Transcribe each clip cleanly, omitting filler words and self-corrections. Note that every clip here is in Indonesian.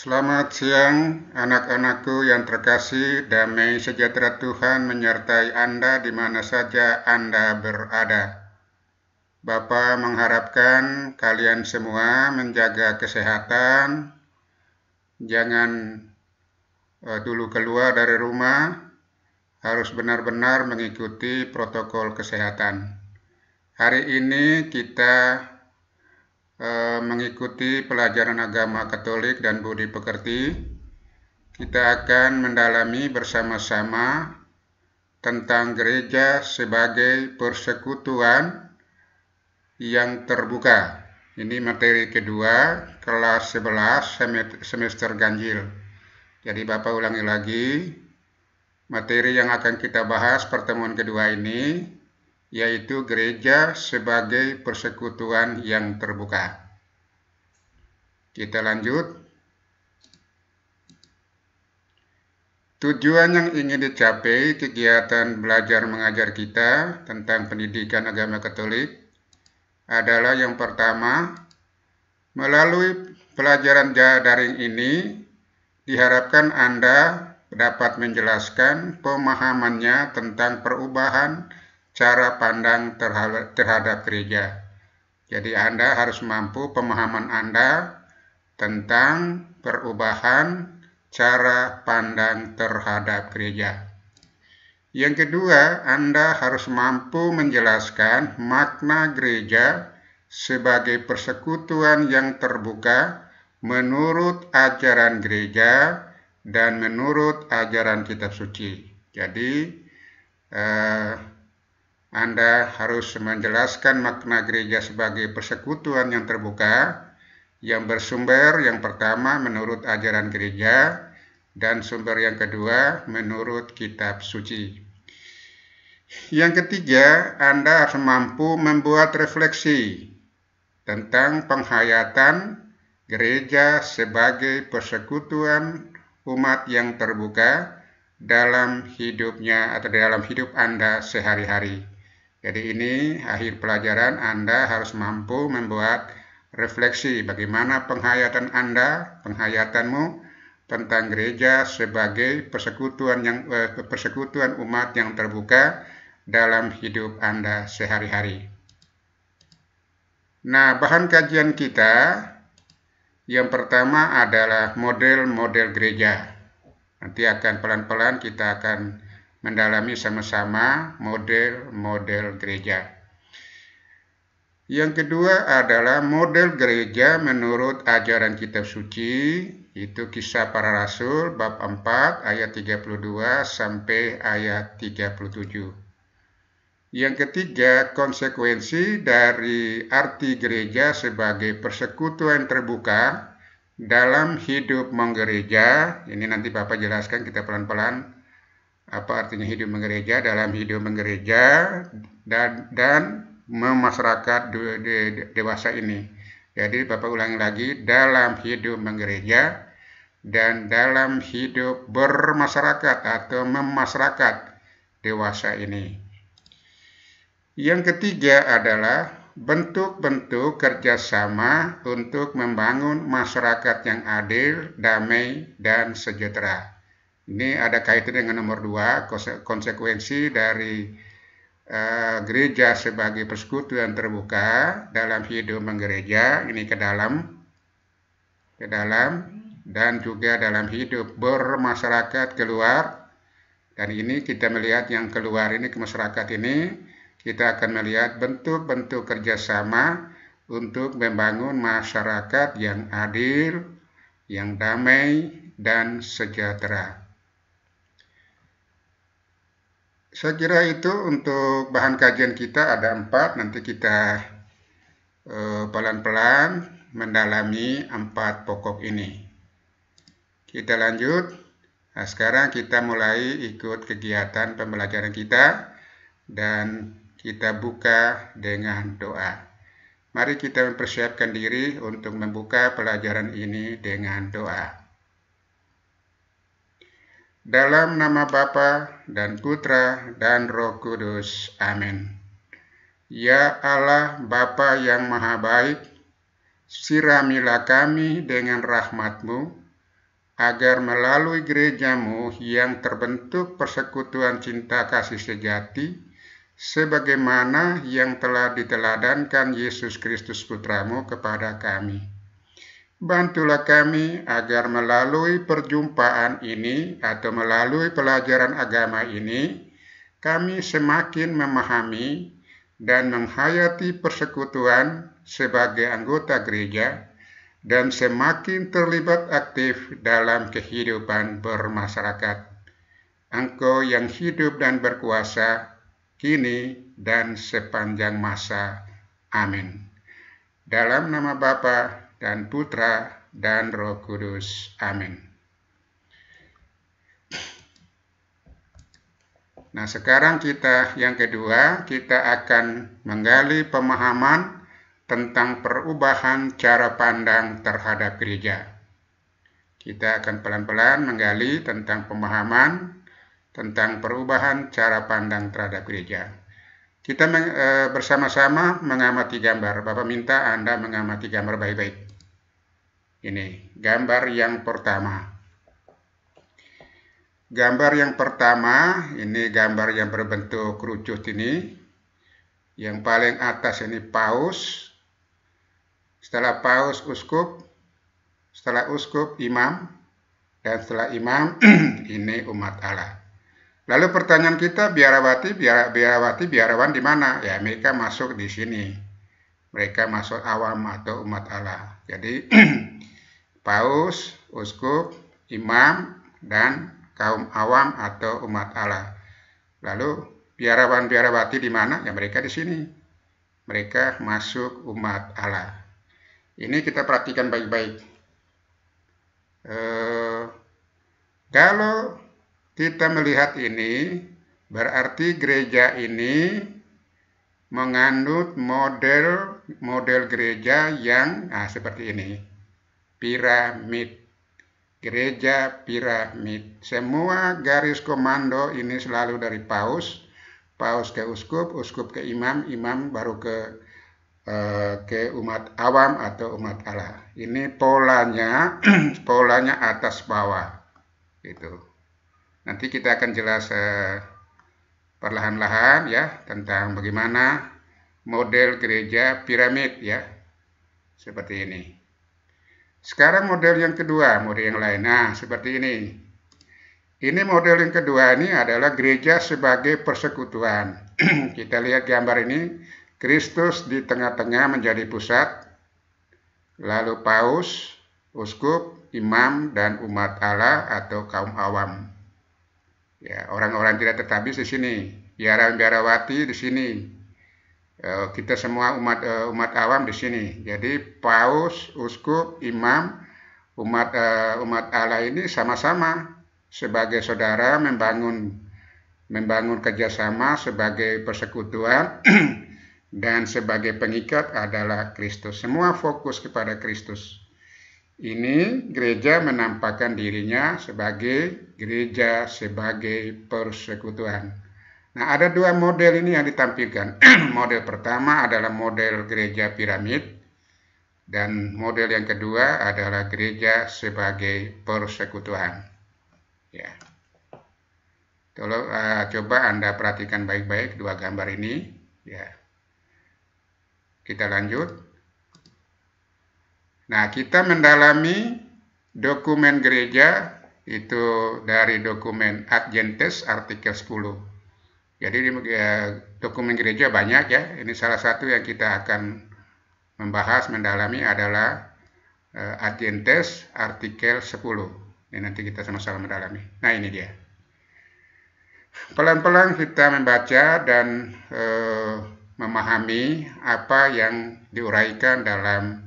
Selamat siang anak-anakku yang terkasih, damai sejahtera Tuhan menyertai Anda di mana saja Anda berada. Bapa mengharapkan kalian semua menjaga kesehatan, jangan dulu keluar dari rumah, harus benar-benar mengikuti protokol kesehatan. Hari ini kita mengikuti pelajaran agama Katolik dan Budi Pekerti. Kita akan mendalami bersama-sama tentang gereja sebagai persekutuan yang terbuka. Ini materi kedua, kelas 11 semester ganjil. Jadi Bapak ulangi lagi, materi yang akan kita bahas pertemuan kedua ini, yaitu gereja sebagai persekutuan yang terbuka. Kita lanjut. Tujuan yang ingin dicapai kegiatan belajar mengajar kita tentang pendidikan agama Katolik adalah yang pertama, melalui pelajaran daring ini diharapkan Anda dapat menjelaskan pemahamannya tentang perubahan cara pandang terhadap gereja. Jadi Anda harus mampu pemahaman Anda tentang perubahan cara pandang terhadap gereja. Yang kedua, Anda harus mampu menjelaskan makna gereja sebagai persekutuan yang terbuka menurut ajaran gereja dan menurut ajaran kitab suci. Jadi, Anda harus menjelaskan makna gereja sebagai persekutuan yang terbuka yang bersumber yang pertama menurut ajaran gereja dan sumber yang kedua menurut kitab suci. Yang ketiga, Anda harus mampu membuat refleksi tentang penghayatan gereja sebagai persekutuan umat yang terbuka dalam hidupnya atau dalam hidup Anda sehari-hari. Jadi ini akhir pelajaran Anda harus mampu membuat refleksi bagaimana penghayatan Anda, penghayatanmu tentang gereja sebagai persekutuan umat yang terbuka dalam hidup Anda sehari-hari. Nah, bahan kajian kita yang pertama adalah model-model gereja. Nanti akan pelan-pelan kita akan mendalami sama-sama model-model gereja. Yang kedua adalah model gereja menurut ajaran kitab suci, itu Kisah Para Rasul bab 4 ayat 32 sampai ayat 37. Yang ketiga, konsekuensi dari arti gereja sebagai persekutuan terbuka dalam hidup menggereja. Ini nanti Bapak jelaskan kita pelan-pelan apa artinya hidup menggereja, dalam hidup menggereja dan masyarakat dewasa ini. Jadi Bapak ulangi lagi, dalam hidup menggereja dan dalam hidup bermasyarakat atau memasyarakat dewasa ini. Yang ketiga adalah bentuk-bentuk kerjasama untuk membangun masyarakat yang adil, damai, dan sejahtera. Ini ada kaitan dengan nomor 2, konsekuensi dari gereja sebagai persekutuan terbuka dalam hidup menggereja, ini ke dalam dan juga dalam hidup bermasyarakat keluar. Dan ini kita melihat yang keluar ini ke masyarakat ini, kita akan melihat bentuk-bentuk kerjasama untuk membangun masyarakat yang adil, yang damai, dan sejahtera. Saya kira itu untuk bahan kajian kita ada 4, nanti kita pelan-pelan mendalami 4 pokok ini. Kita lanjut. Nah, sekarang kita mulai ikut kegiatan pembelajaran kita dan kita buka dengan doa. Mari kita mempersiapkan diri untuk membuka pelajaran ini dengan doa. Dalam nama Bapa dan Putra dan Roh Kudus. Amin. Ya Allah Bapa yang Maha Baik, siramilah kami dengan rahmat-Mu agar melalui gerejamu yang terbentuk persekutuan cinta kasih sejati, sebagaimana yang telah diteladankan Yesus Kristus Putramu kepada kami. Bantulah kami agar melalui perjumpaan ini atau melalui pelajaran agama ini, kami semakin memahami dan menghayati persekutuan sebagai anggota gereja dan semakin terlibat aktif dalam kehidupan bermasyarakat. Engkau yang hidup dan berkuasa, kini dan sepanjang masa. Amin. Dalam nama Bapa dan Putra dan Roh Kudus. Amin. Nah, sekarang yang kedua, kita akan menggali pemahaman tentang perubahan cara pandang terhadap gereja. Kita akan pelan-pelan menggali tentang pemahaman tentang perubahan cara pandang terhadap gereja. Kita bersama-sama mengamati gambar. Bapak minta Anda mengamati gambar baik-baik. Ini gambar yang pertama. Gambar yang pertama, ini gambar yang berbentuk kerucut ini. Yang paling atas ini paus. Setelah paus, uskup. Setelah uskup, imam. Dan setelah imam, ini umat Allah. Lalu pertanyaan kita, biarawati, biarawan di mana? Ya, mereka masuk di sini. Mereka masuk awam atau umat Allah. Jadi, paus, uskup, imam, dan kaum awam atau umat Allah. Lalu biarawan-biarawati di mana? Ya mereka di sini. Mereka masuk umat Allah. Ini kita perhatikan baik-baik. Kalau kita melihat ini, berarti gereja ini mengandung model gereja yang seperti ini. Piramid. Gereja piramid. Semua garis komando ini selalu dari paus ke uskup, uskup ke imam, imam baru ke umat awam atau umat Allah. Ini polanya, polanya atas bawah. Gitu. Nanti kita akan jelas perlahan-lahan ya tentang bagaimana model gereja piramid ya. Seperti ini. Sekarang model yang kedua, model yang lain. Nah, seperti ini. Ini model yang kedua ini adalah gereja sebagai persekutuan. Kita lihat gambar ini. Kristus di tengah-tengah menjadi pusat. Lalu paus, uskup, imam, dan umat Allah atau kaum awam. Ya, orang-orang tidak tertabis di sini. Biarawati di sini. Kita semua umat awam di sini. Jadi paus, uskup, imam, umat Allah ini sama-sama sebagai saudara membangun kerjasama sebagai persekutuan dan sebagai pengikat adalah Kristus. Semua fokus kepada Kristus. Ini gereja menampakkan dirinya sebagai gereja sebagai persekutuan. Nah, ada dua model ini yang ditampilkan. Model pertama adalah model gereja piramid. Dan model yang kedua adalah gereja sebagai persekutuan. Ya. Tolong coba Anda perhatikan baik-baik dua gambar ini. Ya. Kita lanjut. Nah, kita mendalami dokumen gereja itu dari dokumen Ad Gentes artikel 10. Jadi dokumen gereja banyak ya. Ini salah satu yang kita akan membahas, mendalami adalah Ad Gentes artikel 10. Ini nanti kita sama-sama mendalami. Nah, ini dia. Pelan-pelan kita membaca dan memahami apa yang diuraikan dalam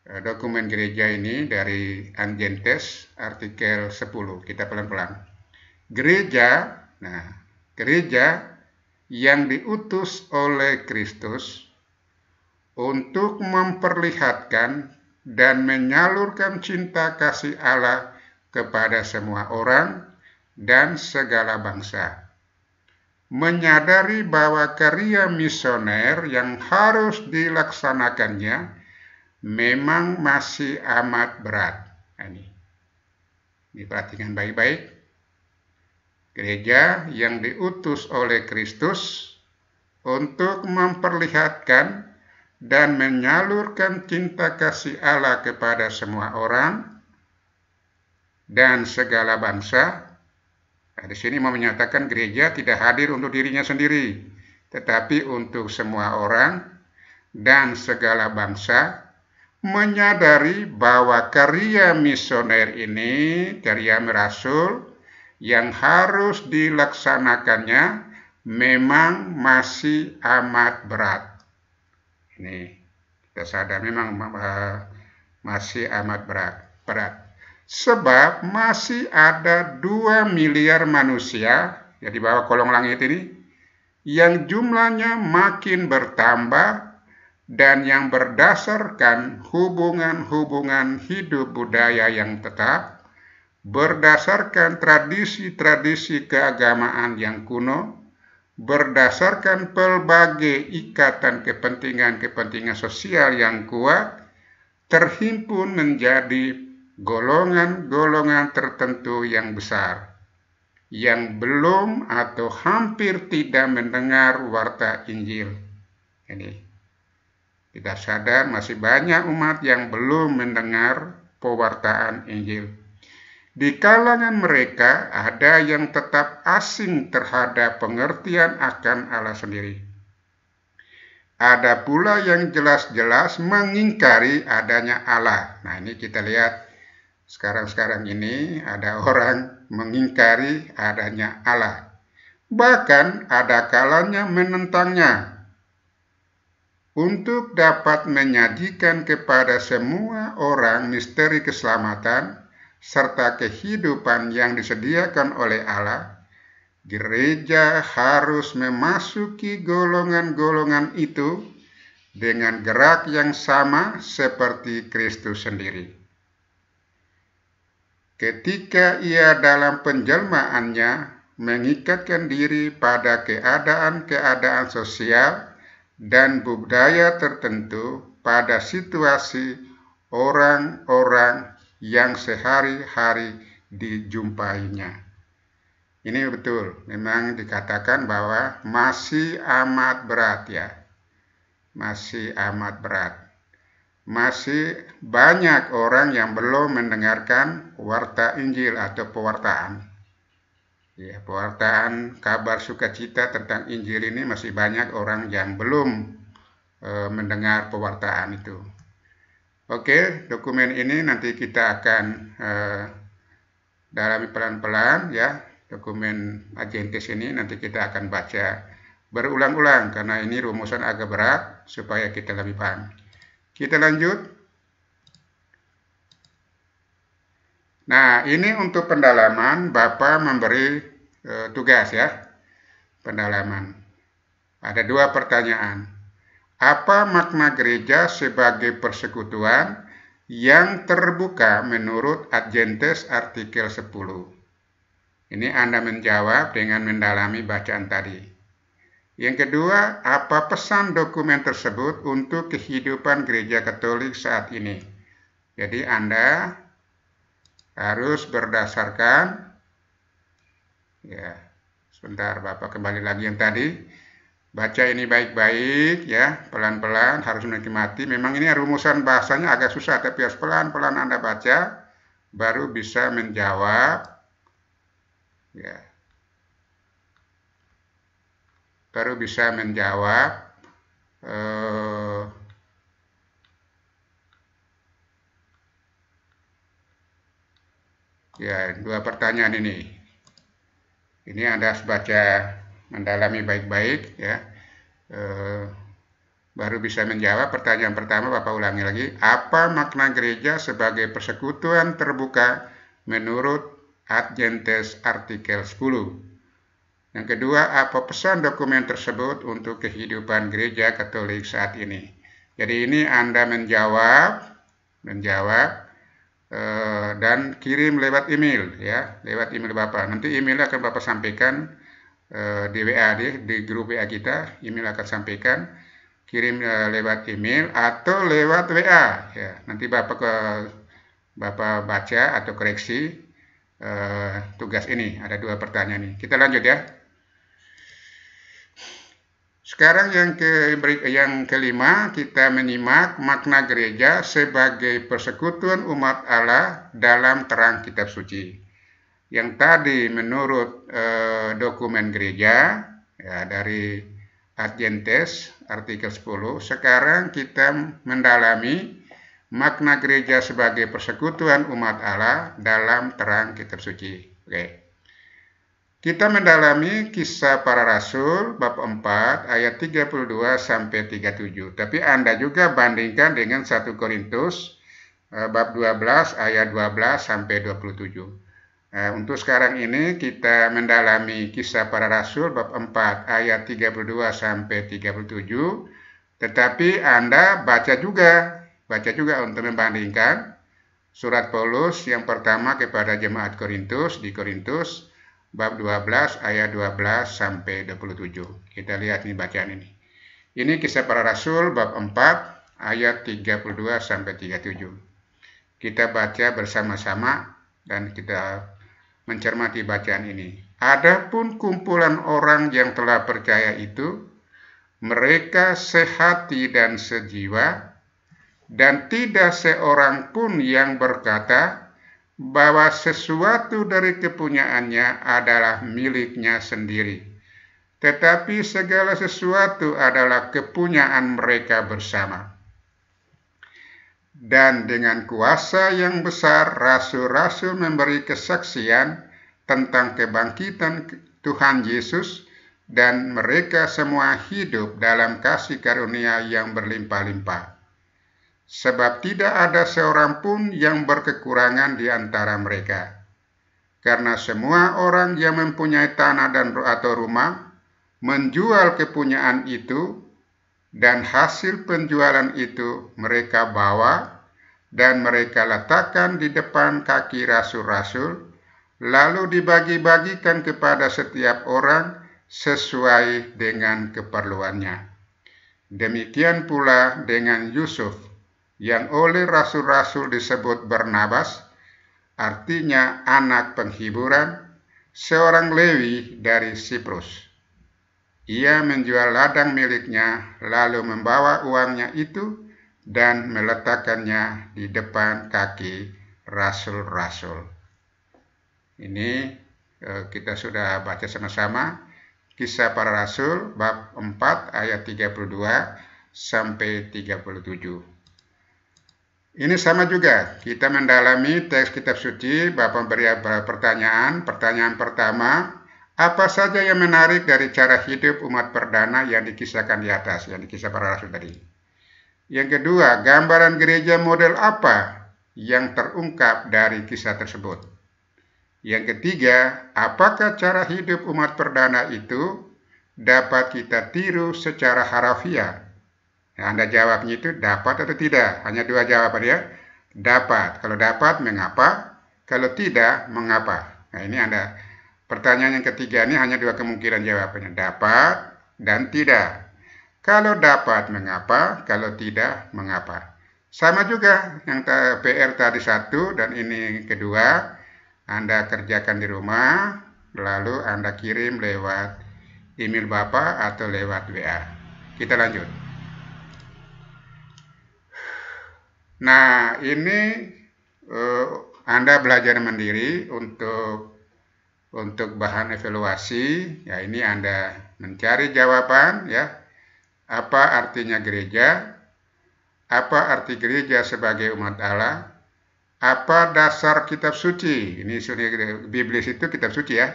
dokumen gereja ini dari Ad Gentes artikel 10. Kita pelan-pelan. Gereja yang diutus oleh Kristus untuk memperlihatkan dan menyalurkan cinta kasih Allah kepada semua orang dan segala bangsa. Menyadari bahwa karya misioner yang harus dilaksanakannya memang masih amat berat. Ini. Diperhatikan baik-baik. Gereja yang diutus oleh Kristus untuk memperlihatkan dan menyalurkan cinta kasih Allah kepada semua orang dan segala bangsa. Nah, di sini mau menyatakan gereja tidak hadir untuk dirinya sendiri, tetapi untuk semua orang dan segala bangsa, menyadari bahwa karya misioner ini, karya rasul yang harus dilaksanakannya memang masih amat berat. Ini kita sadar memang masih amat berat. Sebab masih ada 2 miliar manusia ya di bawah kolong langit ini yang jumlahnya makin bertambah dan yang berdasarkan hubungan-hubungan hidup budaya yang tetap, berdasarkan tradisi-tradisi keagamaan yang kuno, berdasarkan pelbagai ikatan kepentingan-kepentingan sosial yang kuat, terhimpun menjadi golongan-golongan tertentu yang besar, yang belum atau hampir tidak mendengar warta Injil. Jadi, kita sadar masih banyak umat yang belum mendengar pewartaan Injil. Di kalangan mereka ada yang tetap asing terhadap pengertian akan Allah sendiri. Ada pula yang jelas-jelas mengingkari adanya Allah. Nah, ini kita lihat sekarang ini ada orang mengingkari adanya Allah. Bahkan ada kalanya menentangnya. Untuk dapat menyajikan kepada semua orang misteri keselamatan serta kehidupan yang disediakan oleh Allah, gereja harus memasuki golongan-golongan itu dengan gerak yang sama seperti Kristus sendiri. Ketika ia dalam penjelmaannya mengikatkan diri pada keadaan-keadaan sosial dan budaya tertentu pada situasi orang-orang yang sehari-hari dijumpainya. Ini betul, memang dikatakan bahwa masih amat berat ya. Masih amat berat. Masih banyak orang yang belum mendengarkan warta Injil atau pewartaan. Ya, pewartaan kabar sukacita tentang Injil ini masih banyak orang yang belum mendengar pewartaan itu. Oke, dokumen ini nanti kita akan dalami pelan-pelan ya. Dokumen Adventist ini nanti kita akan baca berulang-ulang karena ini rumusan agak berat supaya kita lebih paham. Kita lanjut. Nah, ini untuk pendalaman Bapak memberi tugas ya. Pendalaman. Ada 2 pertanyaan. Apa makna gereja sebagai persekutuan yang terbuka menurut Adventist artikel 10? Ini Anda menjawab dengan mendalami bacaan tadi. Yang kedua, apa pesan dokumen tersebut untuk kehidupan gereja Katolik saat ini? Jadi Anda harus berdasarkan, ya, sebentar Bapak kembali lagi yang tadi. Baca ini baik-baik ya, pelan-pelan, harus menikmati. Memang ini rumusan bahasanya agak susah, tapi harus pelan-pelan Anda baca, baru bisa menjawab. Ya. Baru bisa menjawab ya 2 pertanyaan ini. Ini Anda harus baca mendalami baik-baik ya. Baru bisa menjawab. Pertanyaan pertama Bapak ulangi lagi. Apa makna gereja sebagai persekutuan terbuka menurut Adventist artikel 10? Yang kedua, apa pesan dokumen tersebut untuk kehidupan gereja Katolik saat ini? Jadi ini Anda menjawab dan kirim lewat email ya, lewat email Bapak. Nanti email akan Bapak sampaikan di WA di grup WA kita, email akan sampaikan. Kirim lewat email atau lewat WA ya. Nanti Bapak baca atau koreksi tugas ini. Ada 2 pertanyaan ini. Kita lanjut ya. Sekarang yang kelima, kita menyimak makna gereja sebagai persekutuan umat Allah dalam terang kitab suci. Yang tadi menurut dokumen gereja ya, dari Adventes artikel 10, sekarang kita mendalami makna gereja sebagai persekutuan umat Allah dalam terang kitab suci. Oke. Kita mendalami Kisah Para Rasul bab 4 ayat 32 sampai 37. Tapi Anda juga bandingkan dengan 1 Korintus bab 12 ayat 12 sampai 27. Untuk sekarang ini kita mendalami Kisah Para Rasul bab 4 ayat 32 sampai 37. Tetapi Anda baca juga untuk membandingkan surat Paulus yang pertama kepada jemaat Korintus di Korintus bab 12 ayat 12 sampai 27. Kita lihat nih bacaan ini. Ini Kisah Para Rasul bab 4 ayat 32 sampai 37. Kita baca bersama-sama dan kita mencermati bacaan ini. Adapun kumpulan orang yang telah percaya itu, mereka sehati dan sejiwa, dan tidak seorang pun yang berkata bahwa sesuatu dari kepunyaannya adalah miliknya sendiri, tetapi segala sesuatu adalah kepunyaan mereka bersama. Dan dengan kuasa yang besar, rasul-rasul memberi kesaksian tentang kebangkitan Tuhan Yesus, dan mereka semua hidup dalam kasih karunia yang berlimpah-limpah. Sebab tidak ada seorang pun yang berkekurangan di antara mereka. Karena semua orang yang mempunyai tanah atau rumah, menjual kepunyaan itu, dan hasil penjualan itu mereka bawa, dan mereka letakkan di depan kaki rasul-rasul, lalu dibagi-bagikan kepada setiap orang sesuai dengan keperluannya. Demikian pula dengan Yusuf, yang oleh rasul-rasul disebut Barnabas, artinya anak penghiburan, seorang Lewi dari Siprus. Ia menjual ladang miliknya, lalu membawa uangnya itu dan meletakkannya di depan kaki rasul-rasul. Ini kita sudah baca sama-sama Kisah Para Rasul bab 4 ayat 32 sampai 37. Ini sama juga, kita mendalami teks kitab suci, Bapak beri pertanyaan. Pertanyaan pertama, apa saja yang menarik dari cara hidup umat perdana yang dikisahkan di atas, yang dikisah para rasul tadi? Yang kedua, gambaran gereja model apa yang terungkap dari kisah tersebut? Yang ketiga, apakah cara hidup umat perdana itu dapat kita tiru secara harafiah? Nah, Anda jawabnya itu dapat atau tidak. Hanya 2 jawaban ya. Dapat. Kalau dapat, mengapa? Kalau tidak, mengapa? Nah, ini Anda. Pertanyaan yang ketiga ini hanya 2 kemungkinan jawabannya. Dapat dan tidak. Kalau dapat, mengapa? Kalau tidak, mengapa? Sama juga yang PR tadi 1 dan ini kedua. Anda kerjakan di rumah, lalu Anda kirim lewat email Bapak atau lewat WA. Kita lanjut. Nah, ini Anda belajar mandiri untuk bahan evaluasi. Ya, ini Anda mencari jawaban ya. Apa artinya gereja? Apa arti gereja sebagai umat Allah? Apa dasar kitab suci? Ini Biblis itu kitab suci ya.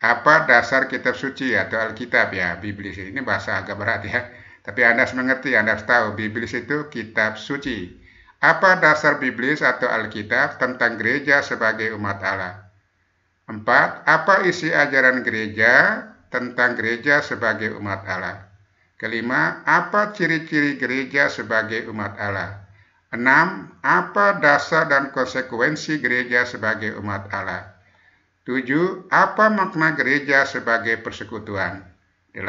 Apa dasar kitab suci atau Alkitab ya, Biblis ini bahasa agak berat ya. Tapi Anda harus mengerti, Anda harus tahu Biblis itu kitab suci. Apa dasar Biblis atau Alkitab tentang gereja sebagai umat Allah? 4. Apa isi ajaran gereja tentang gereja sebagai umat Allah? Kelima, apa ciri-ciri gereja sebagai umat Allah? 6. Apa dasar dan konsekuensi gereja sebagai umat Allah? 7. Apa makna gereja sebagai persekutuan? 8.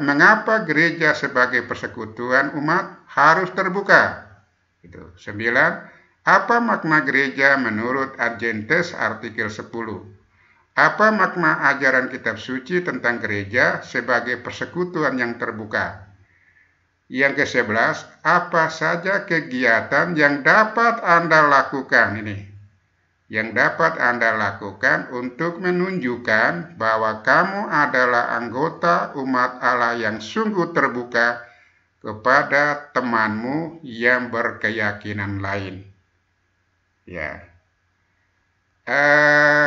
Mengapa gereja sebagai persekutuan umat harus terbuka? 9. Apa makna gereja menurut Adventes artikel 10? Apa makna ajaran kitab suci tentang gereja sebagai persekutuan yang terbuka? Yang ke-11, apa saja kegiatan yang dapat Anda lakukan ini? Yang dapat Anda lakukan untuk menunjukkan bahwa kamu adalah anggota umat Allah yang sungguh terbuka kepada temanmu yang berkeyakinan lain. Ya.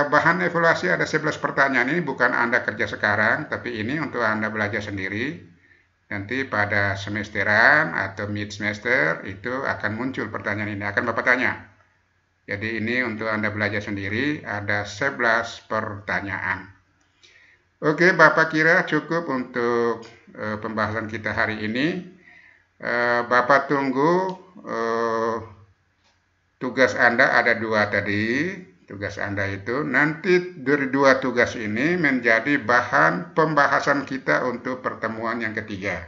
Bahan evaluasi ada 11 pertanyaan. Ini bukan Anda kerja sekarang, tapi ini untuk Anda belajar sendiri. Nanti pada semesteran atau mid semester itu akan muncul pertanyaan ini, akan Bapak tanya. Jadi ini untuk Anda belajar sendiri, ada 11 pertanyaan. Oke, Bapak kira cukup untuk pembahasan kita hari ini. Bapak tunggu tugas Anda ada 2 tadi. Tugas Anda itu nanti dari 2 tugas ini menjadi bahan pembahasan kita untuk pertemuan yang ketiga.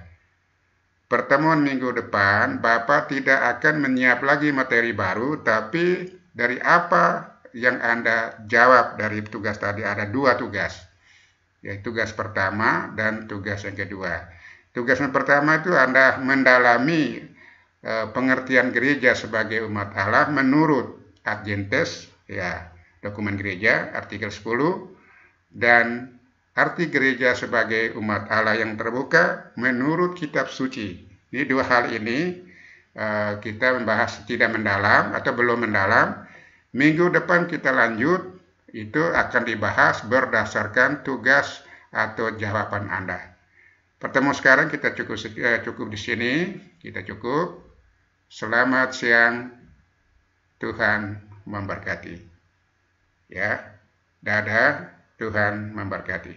Pertemuan minggu depan, Bapak tidak akan menyiap lagi materi baru, tapi dari apa yang Anda jawab dari tugas tadi, ada 2 tugas. Yaitu tugas pertama dan tugas yang kedua. Tugas yang pertama itu Anda mendalami pengertian gereja sebagai umat Allah menurut Adventes, ya, dokumen gereja artikel 10, dan arti gereja sebagai umat Allah yang terbuka menurut kitab suci. Ini 2 hal ini kita membahas tidak mendalam atau belum mendalam. Minggu depan kita lanjut, itu akan dibahas berdasarkan tugas atau jawaban Anda. Pertemuan sekarang kita cukup di sini, kita cukup. Selamat siang, Tuhan memberkati. Ya, dadah, Tuhan memberkati.